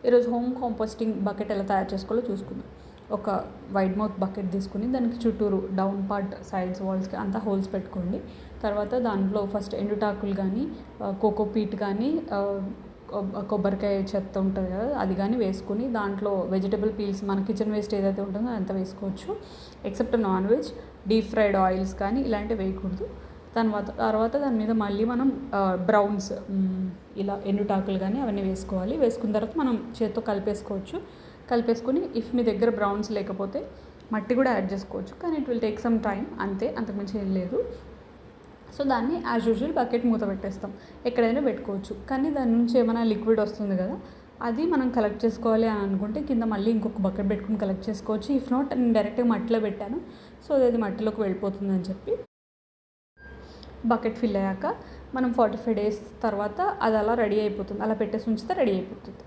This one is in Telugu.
ఈరోజు హోమ్ కాంపోస్టింగ్ బకెట్ ఎలా తయారు చేసుకోవాలో చూసుకుందాం. ఒక వైడ్ మౌత్ బకెట్ తీసుకుని దానికి చుట్టూరు డౌన్ పార్ట్ సైడ్స్ వాల్స్కి అంతా హోల్స్ పెట్టుకోండి. తర్వాత దాంట్లో ఫస్ట్ ఎండుటాకులు కానీ కోకోపీట్ కానీ కొబ్బరికాయ చెత్త ఉంటుంది కదా అది కానీ వేసుకుని దాంట్లో వెజిటబుల్ పీల్స్ మన కిచెన్ వేస్ట్ ఏదైతే ఉంటుందో అదంతా వేసుకోవచ్చు. Except non veg deep fried oils కానీ ఇలాంటివి వేయకూడదు. తర్వాత దాని మీద మళ్ళీ మనం బ్రౌన్స్ ఇలా ఎండుటాకులు కానీ అవన్నీ వేసుకోవాలి. వేసుకున్న తర్వాత మనం చేత్తో కలిపేసుకొని ఇఫ్ మీ దగ్గర బ్రౌన్స్ లేకపోతే మట్టి కూడా యాడ్ చేసుకోవచ్చు, కానీ it will take some time, అంతే, అంతకుమించి ఏం లేదు. సో దాన్ని యాజ్ యూజువల్ బకెట్ మూత పెట్టేస్తాం, ఎక్కడైనా పెట్టుకోవచ్చు. కానీ దాని నుంచి ఏమైనా లిక్విడ్ వస్తుంది కదా, అది మనం కలెక్ట్ చేసుకోవాలి అని అనుకుంటే కింద మళ్ళీ ఇంకొక బకెట్ పెట్టుకుని కలెక్ట్ చేసుకోవచ్చు. ఇఫ్ నాట్ నేను డైరెక్ట్గా మట్టిలో పెట్టాను, సో అది మట్టిలోకి వెళ్ళిపోతుందని చెప్పి బకెట్ ఫిల్ అయ్యాక మనం 45 days తర్వాత అది అలా రెడీ అయిపోతుంది. అలా పెట్టేసి ఉంచితే రెడీ అయిపోతుంది.